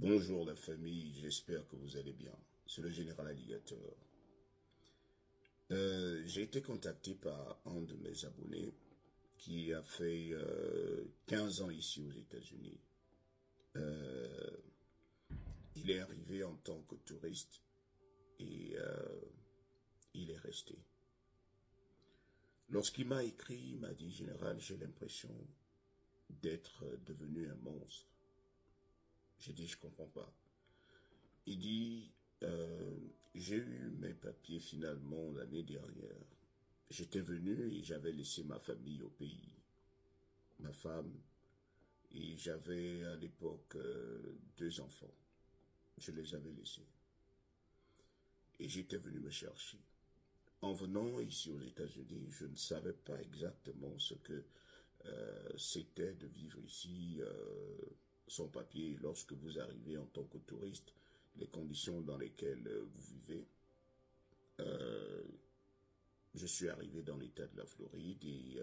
Bonjour la famille, j'espère que vous allez bien. C'est le général Alligator. J'ai été contacté par un de mes abonnés qui a fait 15 ans ici aux États-Unis. Il est arrivé en tant que touriste et il est resté. Lorsqu'il m'a écrit, il m'a dit, Général, j'ai l'impression d'être devenu un monstre. J'ai dit, je comprends pas. Il dit, j'ai eu mes papiers finalement l'année dernière. J'étais venu et j'avais laissé ma famille au pays. Ma femme, et j'avais à l'époque 2 enfants. Je les avais laissés. Et j'étais venu me chercher. En venant ici aux États-Unis, je ne savais pas exactement ce que c'était de vivre ici sans papier. Lorsque vous arrivez en tant que touriste, les conditions dans lesquelles vous vivez. Je suis arrivé dans l'état de la Floride et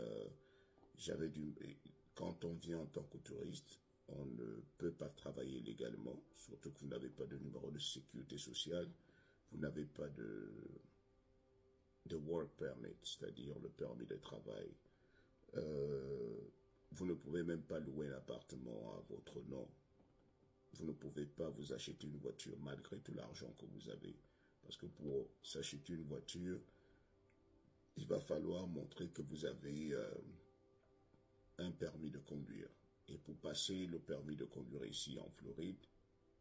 quand on vient en tant que touriste, on ne peut pas travailler légalement, surtout que vous n'avez pas de numéro de sécurité sociale, vous n'avez pas de work permit, c'est-à-dire le permis de travail. Vous ne pouvez même pas louer un appartement à votre nom. Vous ne pouvez pas vous acheter une voiture malgré tout l'argent que vous avez. Parce que pour s'acheter une voiture, il va falloir montrer que vous avez un permis de conduire. Et pour passer le permis de conduire ici en Floride,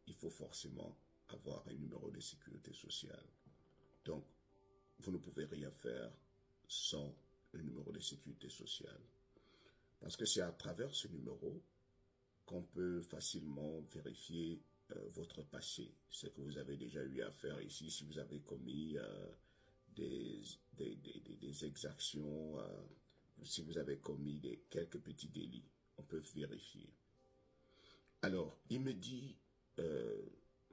il faut forcément avoir un numéro de sécurité sociale. Donc, vous ne pouvez rien faire sans le numéro de sécurité sociale. Parce que c'est à travers ce numéro qu'on peut facilement vérifier votre passé, ce que vous avez déjà eu à faire ici, si vous avez commis des exactions, si vous avez commis quelques petits délits, on peut vérifier. Alors, il me dit,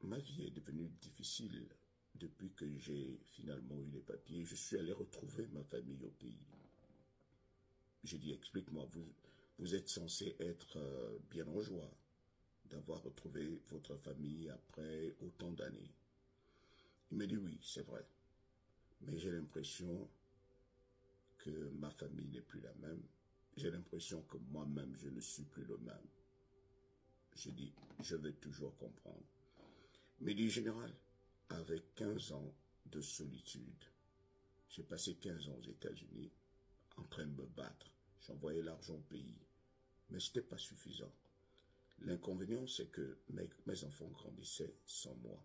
ma vie est devenue difficile depuis que j'ai finalement eu les papiers. Je suis allé retrouver ma famille au pays. J'ai dit, explique-moi, vous êtes censé être bien en joie d'avoir retrouvé votre famille après autant d'années. Il me dit, oui, c'est vrai. Mais j'ai l'impression que ma famille n'est plus la même. J'ai l'impression que moi-même, je ne suis plus le même. Je dis, je vais toujours comprendre. Mais il dit, général, avec 15 ans de solitude, j'ai passé 15 ans aux États-Unis en train de me battre. J'envoyais l'argent au pays, mais ce n'était pas suffisant. L'inconvénient, c'est que mes enfants grandissaient sans moi,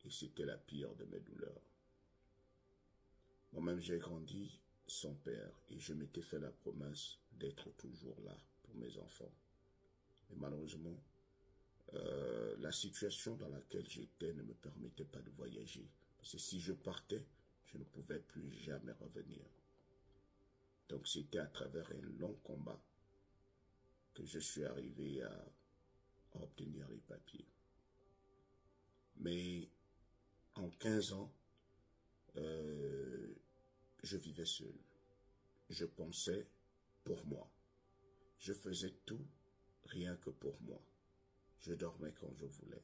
et c'était la pire de mes douleurs. Moi-même, j'ai grandi sans père, et je m'étais fait la promesse d'être toujours là pour mes enfants. Mais malheureusement, la situation dans laquelle j'étais ne me permettait pas de voyager. Parce que si je partais, je ne pouvais plus jamais revenir. Donc c'était à travers un long combat que je suis arrivé à obtenir les papiers. Mais en 15 ans, je vivais seul. Je pensais pour moi. Je faisais tout rien que pour moi. Je dormais quand je voulais.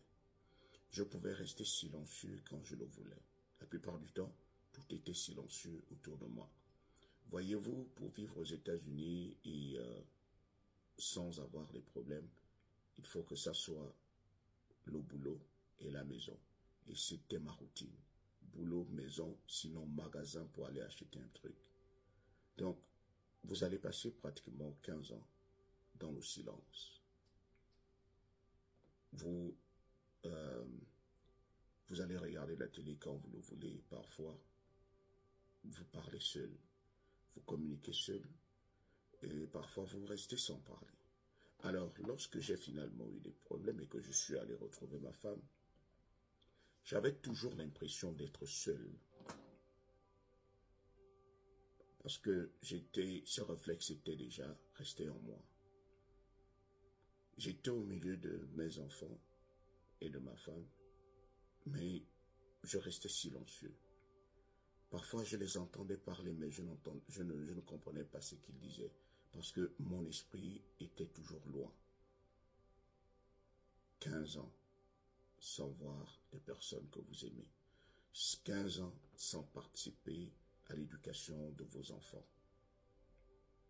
Je pouvais rester silencieux quand je le voulais. La plupart du temps, tout était silencieux autour de moi. Voyez-vous, pour vivre aux États-Unis et sans avoir des problèmes, il faut que ça soit le boulot et la maison. Et c'était ma routine. Boulot, maison, sinon magasin pour aller acheter un truc. Donc, vous allez passer pratiquement 15 ans dans le silence. Vous allez regarder la télé quand vous le voulez. Parfois, vous parlez seul. Vous communiquez seul. Et parfois, vous restez sans parler. Alors, lorsque j'ai finalement eu des problèmes et que je suis allé retrouver ma femme, j'avais toujours l'impression d'être seul. Parce que ce réflexe était déjà resté en moi. J'étais au milieu de mes enfants et de ma femme, mais je restais silencieux. Parfois, je les entendais parler, mais je ne comprenais pas ce qu'ils disaient, parce que mon esprit était toujours loin. 15 ans, sans voir des personnes que vous aimez. 15 ans sans participer à l'éducation de vos enfants.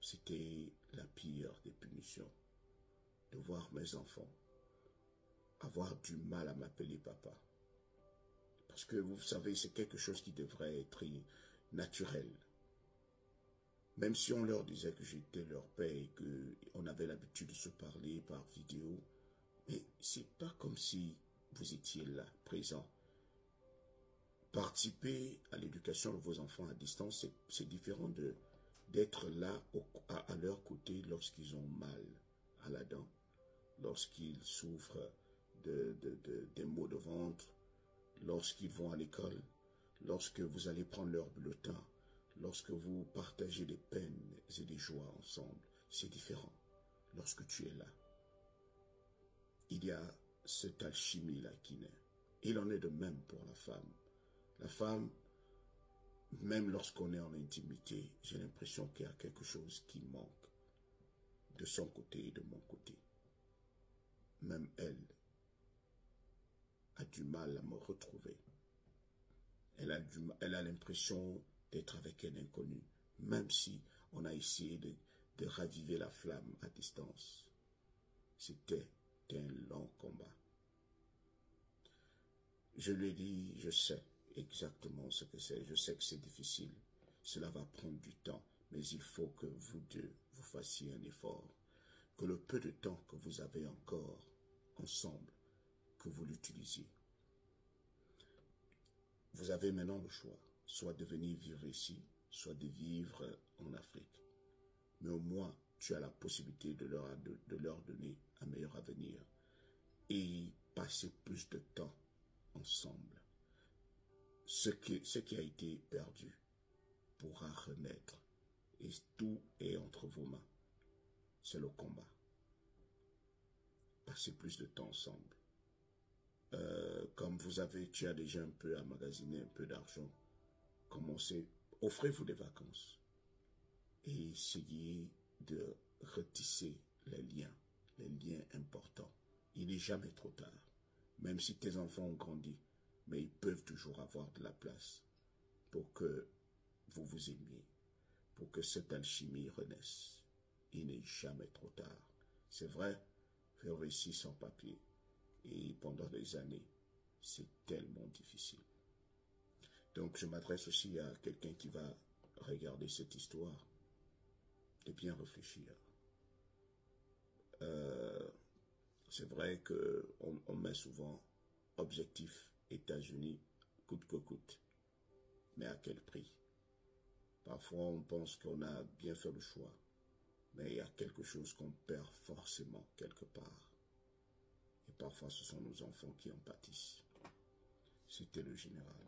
C'était la pire des punitions. De voir mes enfants avoir du mal à m'appeler papa. Parce que vous savez, c'est quelque chose qui devrait être naturel. Même si on leur disait que j'étais leur père et qu'on avait l'habitude de se parler par vidéo, mais c'est pas comme si vous étiez là, présent. Participer à l'éducation de vos enfants à distance, c'est différent d'être là à leur côté lorsqu'ils ont mal à la dent, lorsqu'ils souffrent des maux de ventre, lorsqu'ils vont à l'école, lorsque vous allez prendre leur bulletin, lorsque vous partagez des peines et des joies ensemble. C'est différent lorsque tu es là. Il y a cette alchimie-là qui naît. Il en est de même pour la femme. La femme, même lorsqu'on est en intimité, j'ai l'impression qu'il y a quelque chose qui manque de son côté et de mon côté. Même elle a du mal à me retrouver. Elle a l'impression d'être avec un inconnu, même si on a essayé de raviver la flamme à distance. C'était un long combat. Je lui ai dit, je sais exactement ce que c'est. Je sais que c'est difficile. Cela va prendre du temps, mais il faut que vous deux, vous fassiez un effort. Que le peu de temps que vous avez encore ensemble, que vous l'utilisiez. Vous avez maintenant le choix, soit de venir vivre ici, soit de vivre en Afrique. Mais au moins, tu as la possibilité de leur donner un meilleur avenir et passer plus de temps ensemble. Ce qui a été perdu pourra renaître et tout est entre vos mains. C'est le combat. Passez plus de temps ensemble. Comme tu as déjà un peu emmagasiné un peu d'argent, commencez, offrez-vous des vacances et essayez de retisser les liens importants. Il n'est jamais trop tard, même si tes enfants ont grandi, mais ils peuvent toujours avoir de la place pour que vous vous aimiez, pour que cette alchimie renaisse. Il n'est jamais trop tard. C'est vrai, faire ici sans papier, et pendant des années, c'est tellement difficile. Donc je m'adresse aussi à quelqu'un qui va regarder cette histoire, de bien réfléchir. C'est vrai qu'on met souvent objectif États-Unis coûte que coûte, mais à quel prix? Parfois on pense qu'on a bien fait le choix, mais il y a quelque chose qu'on perd forcément quelque part. Et parfois ce sont nos enfants qui en pâtissent. C'était le général.